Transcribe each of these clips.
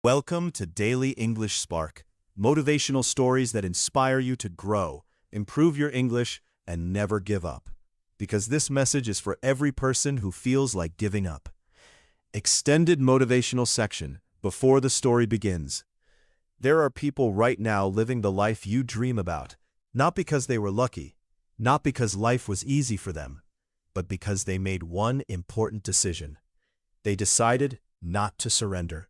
Welcome to Daily English Spark, motivational stories that inspire you to grow, improve your English, and never give up. Because this message is for every person who feels like giving up. Extended motivational section before the story begins. There are people right now living the life you dream about, not because they were lucky, not because life was easy for them, but because they made one important decision. They decided not to surrender.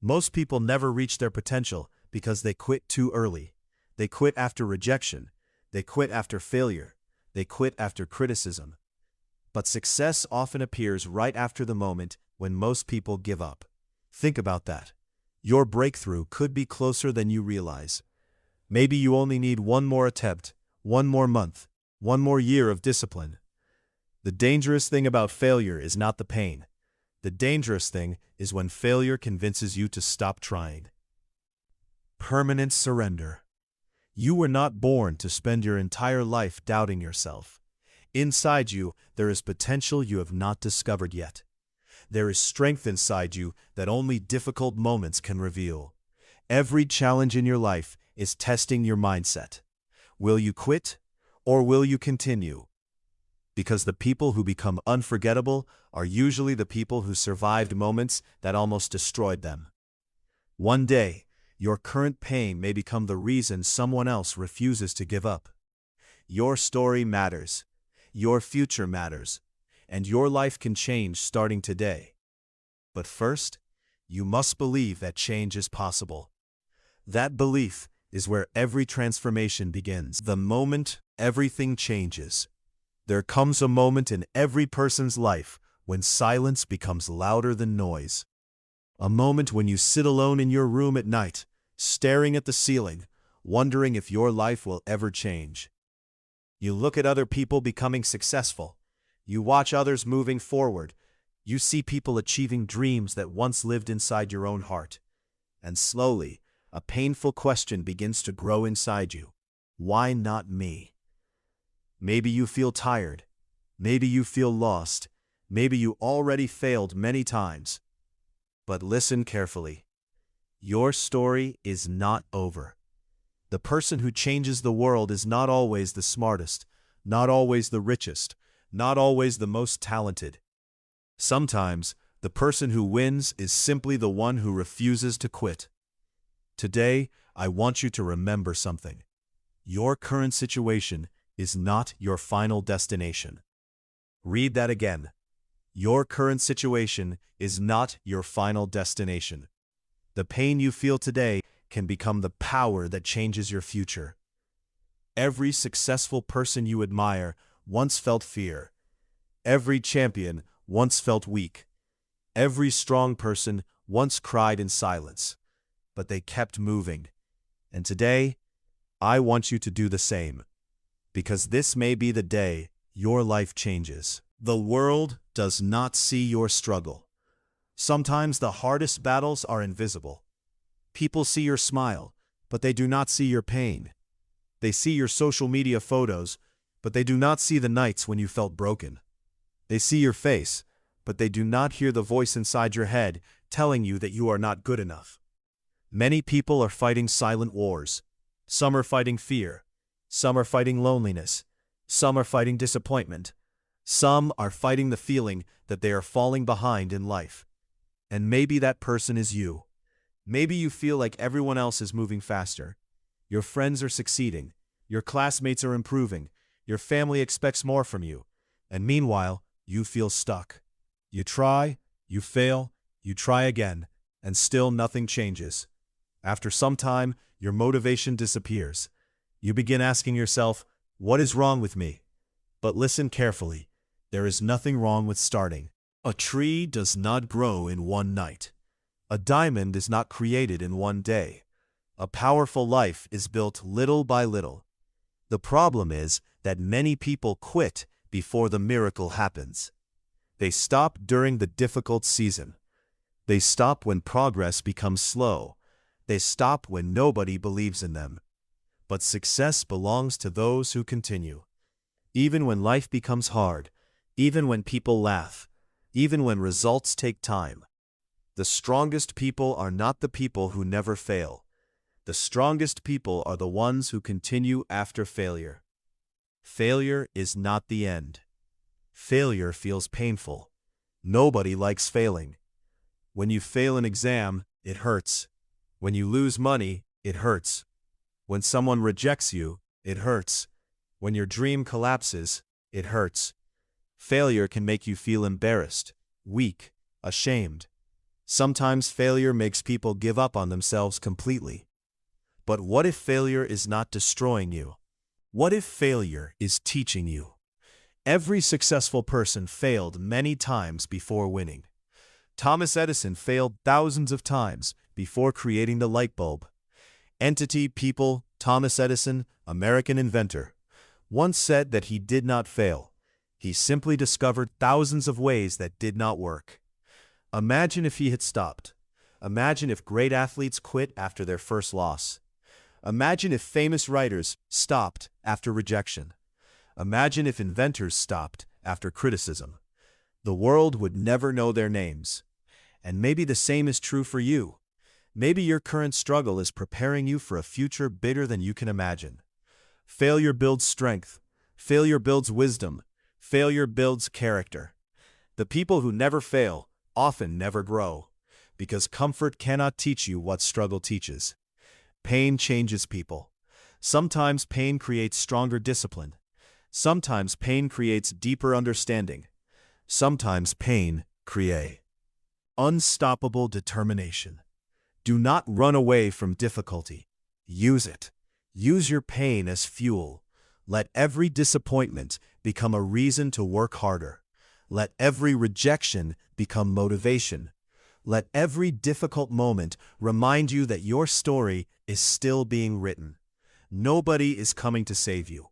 Most people never reach their potential because they quit too early. They quit after rejection. They quit after failure. They quit after criticism. But success often appears right after the moment when most people give up. Think about that. Your breakthrough could be closer than you realize. Maybe you only need one more attempt, one more month, one more year of discipline. The dangerous thing about failure is not the pain. The dangerous thing is when failure convinces you to stop trying. Permanent surrender. You were not born to spend your entire life doubting yourself. Inside you, there is potential you have not discovered yet. There is strength inside you that only difficult moments can reveal. Every challenge in your life is testing your mindset. Will you quit or will you continue? Because the people who become unforgettable are usually the people who survived moments that almost destroyed them. One day, your current pain may become the reason someone else refuses to give up. Your story matters, your future matters, and your life can change starting today. But first, you must believe that change is possible. That belief is where every transformation begins. The moment everything changes. There comes a moment in every person's life when silence becomes louder than noise. A moment when you sit alone in your room at night, staring at the ceiling, wondering if your life will ever change. You look at other people becoming successful. You watch others moving forward. You see people achieving dreams that once lived inside your own heart. And slowly, a painful question begins to grow inside you. Why not me? Maybe you feel tired. Maybe you feel lost. Maybe you already failed many times. But listen carefully. Your story is not over. The person who changes the world is not always the smartest, not always the richest, not always the most talented. Sometimes, the person who wins is simply the one who refuses to quit. Today, I want you to remember something. Your current situation is not your final destination. Read that again. Your current situation is not your final destination. The pain you feel today can become the power that changes your future. Every successful person you admire once felt fear. Every champion once felt weak. Every strong person once cried in silence. But they kept moving. And today, I want you to do the same. Because this may be the day your life changes. The world does not see your struggle. Sometimes the hardest battles are invisible. People see your smile, but they do not see your pain. They see your social media photos, but they do not see the nights when you felt broken. They see your face, but they do not hear the voice inside your head telling you that you are not good enough. Many people are fighting silent wars. Some are fighting fear. Some are fighting loneliness. Some are fighting disappointment. Some are fighting the feeling that they are falling behind in life. And maybe that person is you. Maybe you feel like everyone else is moving faster. Your friends are succeeding. Your classmates are improving. Your family expects more from you. And meanwhile, you feel stuck. You try, you fail, you try again, and still nothing changes. After some time, your motivation disappears. You begin asking yourself, what is wrong with me? But listen carefully. There is nothing wrong with starting. A tree does not grow in one night. A diamond is not created in one day. A powerful life is built little by little. The problem is that many people quit before the miracle happens. They stop during the difficult season. They stop when progress becomes slow. They stop when nobody believes in them. But success belongs to those who continue. Even when life becomes hard, even when people laugh, even when results take time. The strongest people are not the people who never fail. The strongest people are the ones who continue after failure. Failure is not the end. Failure feels painful. Nobody likes failing. When you fail an exam, it hurts. When you lose money, it hurts. When someone rejects you, it hurts. When your dream collapses, it hurts. Failure can make you feel embarrassed, weak, ashamed. Sometimes failure makes people give up on themselves completely. But what if failure is not destroying you? What if failure is teaching you? Every successful person failed many times before winning. Thomas Edison failed thousands of times before creating the light bulb. Entity People Thomas Edison, American inventor, once said that he did not fail. He simply discovered thousands of ways that did not work. Imagine if he had stopped. Imagine if great athletes quit after their first loss. Imagine if famous writers stopped after rejection. Imagine if inventors stopped after criticism. The world would never know their names. And maybe the same is true for you. Maybe your current struggle is preparing you for a future bigger than you can imagine. Failure builds strength. Failure builds wisdom. Failure builds character. The people who never fail often never grow, because comfort cannot teach you what struggle teaches. Pain changes people. Sometimes pain creates stronger discipline. Sometimes pain creates deeper understanding. Sometimes pain creates unstoppable determination. Do not run away from difficulty. Use it. Use your pain as fuel. Let every disappointment become a reason to work harder. Let every rejection become motivation. Let every difficult moment remind you that your story is still being written. Nobody is coming to save you.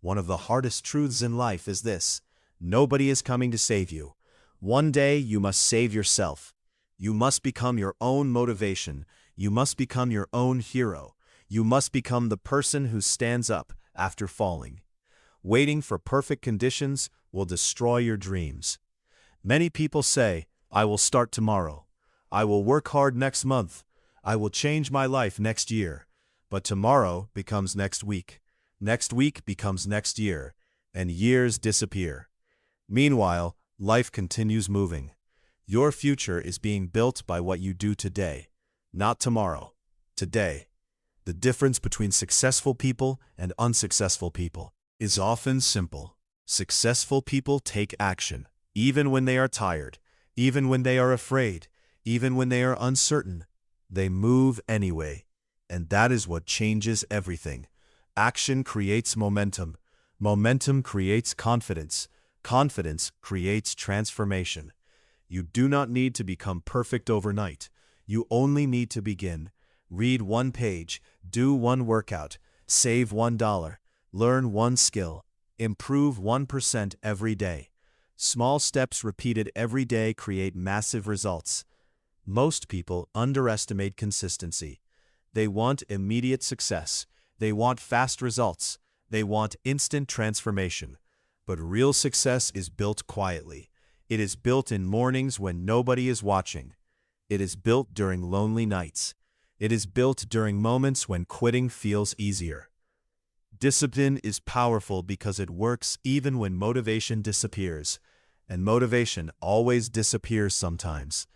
One of the hardest truths in life is this: nobody is coming to save you. One day you must save yourself. You must become your own motivation. You must become your own hero. You must become the person who stands up after falling. Waiting for perfect conditions will destroy your dreams. Many people say, "I will start tomorrow. I will work hard next month. I will change my life next year." But tomorrow becomes next week. Next week becomes next year, and years disappear. Meanwhile, life continues moving. Your future is being built by what you do today, not tomorrow. Today. The difference between successful people and unsuccessful people is often simple. Successful people take action, even when they are tired, even when they are afraid, even when they are uncertain. They move anyway, and that is what changes everything. Action creates momentum. Momentum creates confidence. Confidence creates transformation. You do not need to become perfect overnight. You only need to begin. Read one page, do one workout, save $1, learn one skill, improve 1% every day. Small steps repeated every day create massive results. Most people underestimate consistency. They want immediate success. They want fast results. They want instant transformation. But real success is built quietly. It is built in mornings when nobody is watching. It is built during lonely nights. It is built during moments when quitting feels easier. Discipline is powerful because it works even when motivation disappears. And motivation always disappears sometimes.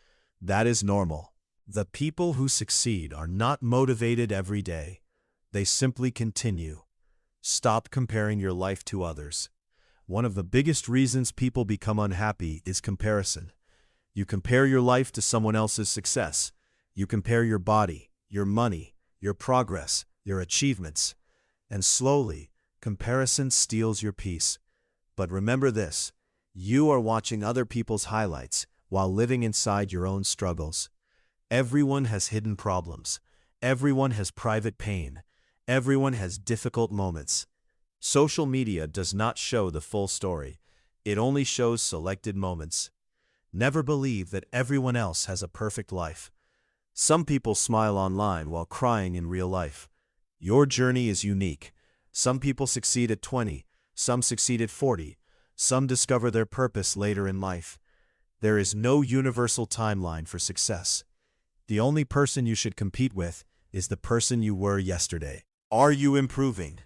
That is normal. The people who succeed are not motivated every day. They simply continue. Stop comparing your life to others. One of the biggest reasons people become unhappy is comparison. You compare your life to someone else's success. You compare your body, your money, your progress, your achievements. And slowly, comparison steals your peace. But remember this: you are watching other people's highlights while living inside your own struggles. Everyone has hidden problems. Everyone has private pain. Everyone has difficult moments. Social media does not show the full story. It only shows selected moments. Never believe that everyone else has a perfect life. Some people smile online while crying in real life. Your journey is unique. Some people succeed at 20, some succeed at 40, some discover their purpose later in life. There is no universal timeline for success. The only person you should compete with is the person you were yesterday. Are you improving?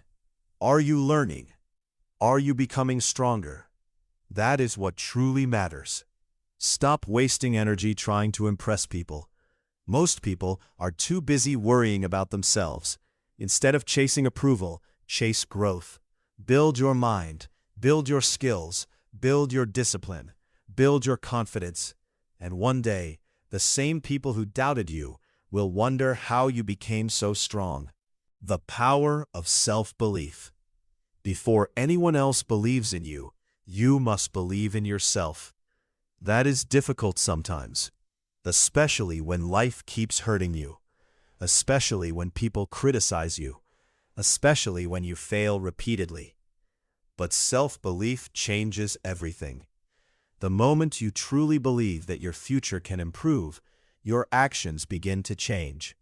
Are you learning? Are you becoming stronger? That is what truly matters. Stop wasting energy trying to impress people. Most people are too busy worrying about themselves. Instead of chasing approval, chase growth. Build your mind, build your skills, build your discipline, build your confidence. And one day, the same people who doubted you will wonder how you became so strong. The power of self-belief. Before anyone else believes in you, you must believe in yourself. That is difficult sometimes, especially when life keeps hurting you, especially when people criticize you, especially when you fail repeatedly. But self-belief changes everything. The moment you truly believe that your future can improve, your actions begin to change.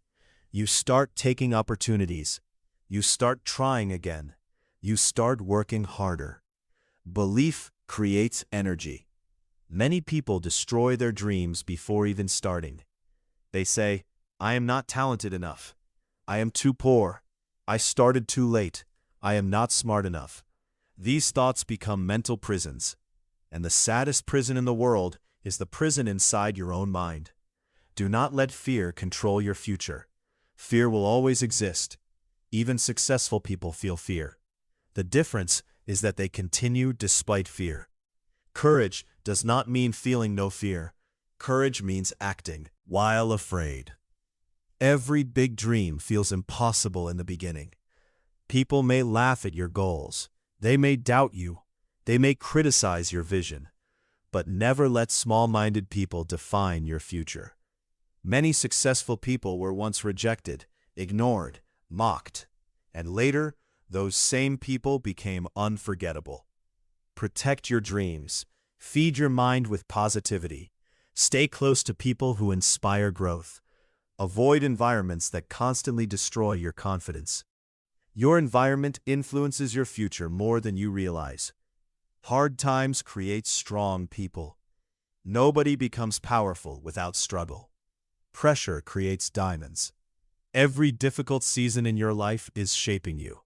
You start taking opportunities. You start trying again. You start working harder. Belief creates energy. Many people destroy their dreams before even starting. They say, "I am not talented enough. I am too poor. I started too late. I am not smart enough." These thoughts become mental prisons. And the saddest prison in the world is the prison inside your own mind. Do not let fear control your future. Fear will always exist. Even successful people feel fear. The difference is that they continue despite fear. Courage does not mean feeling no fear. Courage means acting while afraid. Every big dream feels impossible in the beginning. People may laugh at your goals. They may doubt you. They may criticize your vision. But never let small-minded people define your future. Many successful people were once rejected, ignored, mocked, and later, those same people became unforgettable. Protect your dreams. Feed your mind with positivity. Stay close to people who inspire growth. Avoid environments that constantly destroy your confidence. Your environment influences your future more than you realize. Hard times create strong people. Nobody becomes powerful without struggle. Pressure creates diamonds. Every difficult season in your life is shaping you.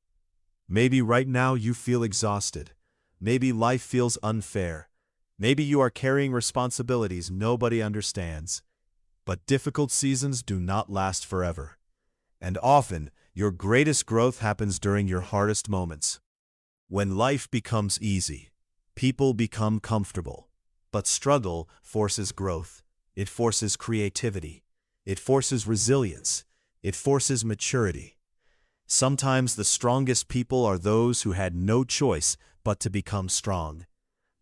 Maybe right now you feel exhausted. Maybe life feels unfair. Maybe you are carrying responsibilities nobody understands. But difficult seasons do not last forever. And often, your greatest growth happens during your hardest moments. When life becomes easy, people become comfortable. But struggle forces growth. It forces creativity. It forces resilience. It forces maturity. Sometimes the strongest people are those who had no choice but to become strong.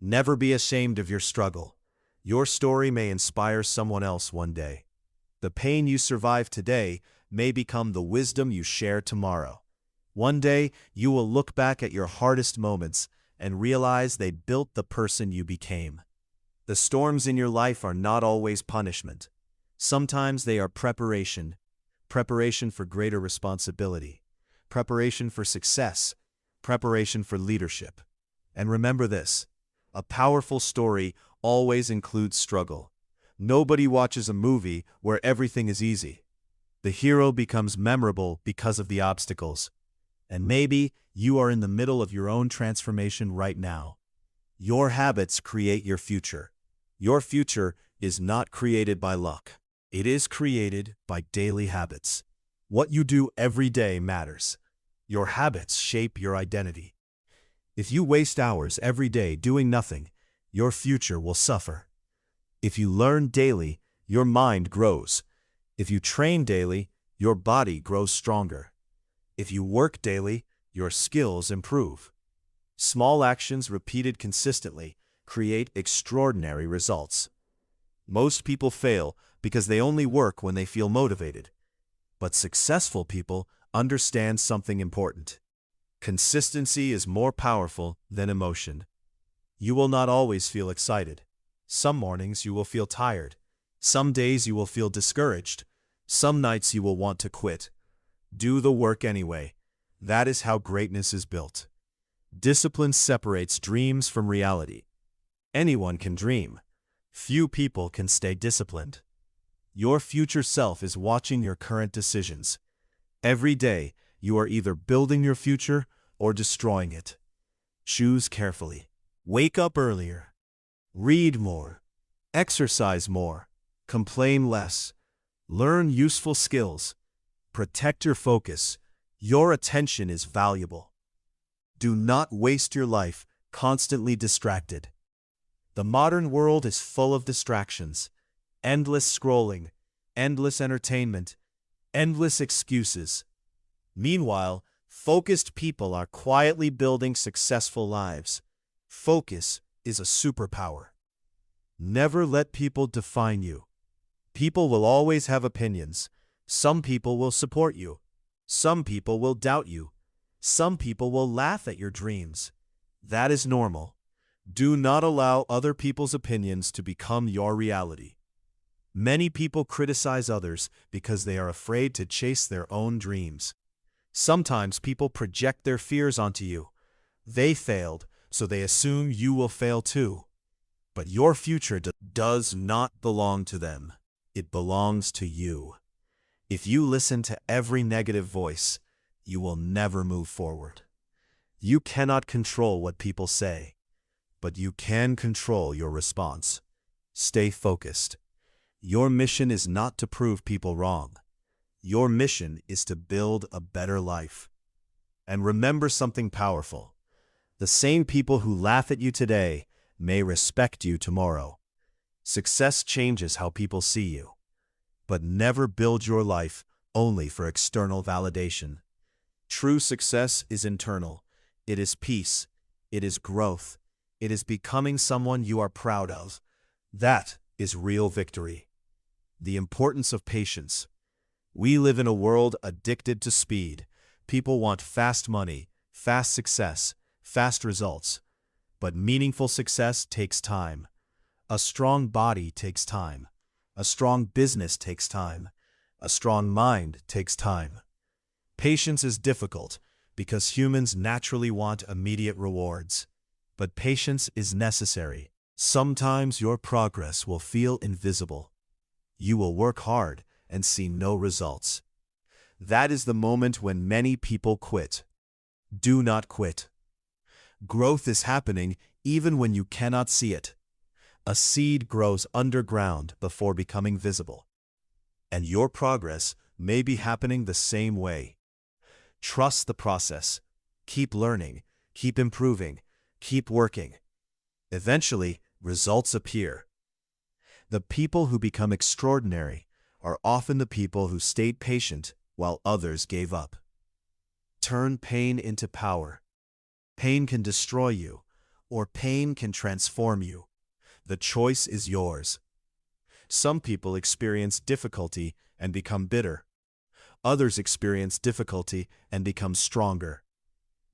Never be ashamed of your struggle. Your story may inspire someone else one day. The pain you survive today may become the wisdom you share tomorrow. One day, you will look back at your hardest moments and realize they built the person you became. The storms in your life are not always punishment. Sometimes they are preparation. Preparation for greater responsibility. Preparation for success. Preparation for leadership. And remember this, a powerful story always includes struggle. Nobody watches a movie where everything is easy. The hero becomes memorable because of the obstacles. And maybe you are in the middle of your own transformation right now. Your habits create your future. Your future is not created by luck. It is created by daily habits. What you do every day matters. Your habits shape your identity. If you waste hours every day doing nothing, your future will suffer. If you learn daily, your mind grows. If you train daily, your body grows stronger. If you work daily, your skills improve. Small actions repeated consistently create extraordinary results. Most people fail because they only work when they feel motivated. But successful people understand something important. Consistency is more powerful than emotion. You will not always feel excited. Some mornings you will feel tired. Some days you will feel discouraged. Some nights you will want to quit. Do the work anyway. That is how greatness is built. Discipline separates dreams from reality. Anyone can dream. Few people can stay disciplined. Your future self is watching your current decisions. Every day, you are either building your future or destroying it. Choose carefully. Wake up earlier. Read more. Exercise more. Complain less. Learn useful skills. Protect your focus. Your attention is valuable. Do not waste your life constantly distracted. The modern world is full of distractions. Endless scrolling, endless entertainment, endless excuses. Meanwhile, focused people are quietly building successful lives. Focus is a superpower. Never let people define you. People will always have opinions. Some people will support you. Some people will doubt you. Some people will laugh at your dreams. That is normal. Do not allow other people's opinions to become your reality. Many people criticize others because they are afraid to chase their own dreams. Sometimes people project their fears onto you. They failed, so they assume you will fail too. But your future does not belong to them. It belongs to you. If you listen to every negative voice, you will never move forward. You cannot control what people say, but you can control your response. Stay focused. Your mission is not to prove people wrong. Your mission is to build a better life. And remember something powerful. The same people who laugh at you today may respect you tomorrow. Success changes how people see you. But never build your life only for external validation. True success is internal. It is peace. It is growth. It is becoming someone you are proud of. That is real victory. The importance of patience. We live in a world addicted to speed. People want fast money, fast success, fast results. But meaningful success takes time. A strong body takes time. A strong business takes time. A strong mind takes time. Patience is difficult because humans naturally want immediate rewards. But patience is necessary. Sometimes your progress will feel invisible. You will work hard and see no results. That is the moment when many people quit. Do not quit. Growth is happening even when you cannot see it. A seed grows underground before becoming visible. And your progress may be happening the same way. Trust the process. Keep learning. Keep improving. Keep working. Eventually, results appear. The people who become extraordinary are often the people who stayed patient while others gave up. Turn pain into power. Pain can destroy you, or pain can transform you. The choice is yours. Some people experience difficulty and become bitter. Others experience difficulty and become stronger.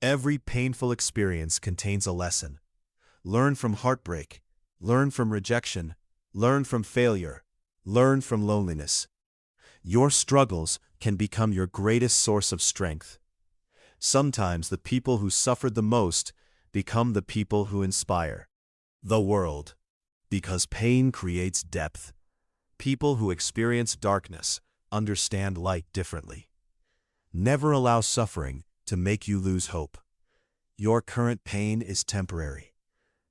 Every painful experience contains a lesson. Learn from heartbreak. Learn from rejection. Learn from failure. Learn from loneliness. Your struggles can become your greatest source of strength. Sometimes the people who suffered the most become the people who inspire the world. Because pain creates depth. People who experience darkness understand light differently. Never allow suffering to make you lose hope. Your current pain is temporary,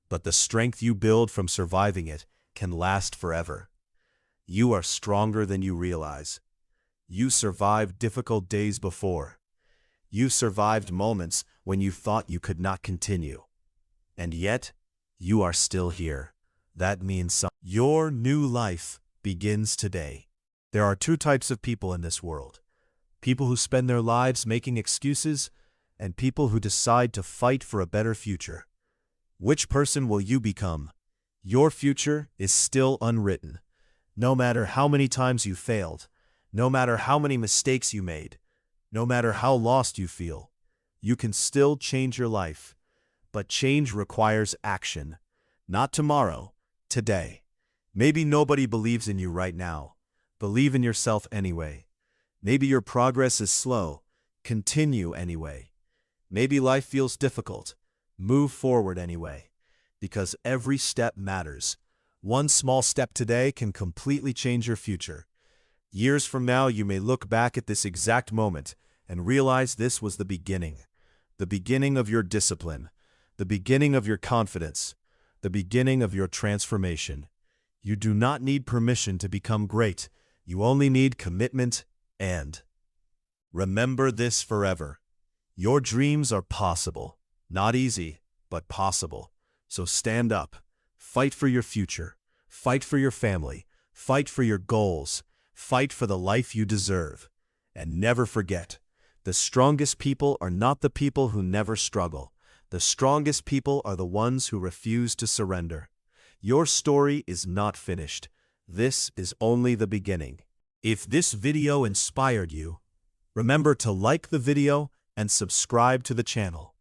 but the strength you build from surviving it can last forever. You are stronger than you realize. You survived difficult days before. You survived moments when you thought you could not continue. And yet, you are still here. That means your new life begins today. There are two types of people in this world. People who spend their lives making excuses, and people who decide to fight for a better future. Which person will you become? Your future is still unwritten. No matter how many times you failed, no matter how many mistakes you made, no matter how lost you feel, you can still change your life. But change requires action. Not tomorrow, today. Maybe nobody believes in you right now. Believe in yourself anyway. Maybe your progress is slow. Continue anyway. Maybe life feels difficult. Move forward anyway. Because every step matters. One small step today can completely change your future. Years from now, you may look back at this exact moment and realize this was the beginning of your discipline, the beginning of your confidence, the beginning of your transformation. You do not need permission to become great. You only need commitment and remember this forever. Your dreams are possible. Not easy, but possible. So stand up. Fight for your future. Fight for your family. Fight for your goals. Fight for the life you deserve. And never forget, the strongest people are not the people who never struggle. The strongest people are the ones who refuse to surrender. Your story is not finished. This is only the beginning. If this video inspired you, remember to like the video and subscribe to the channel.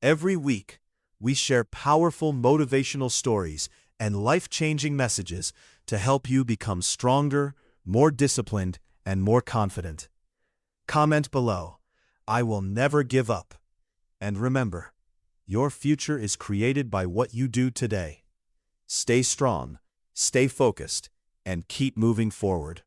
Every week, we share powerful motivational stories and life-changing messages to help you become stronger, more disciplined, and more confident. Comment below, "I will never give up." And remember, your future is created by what you do today. Stay strong, stay focused, and keep moving forward.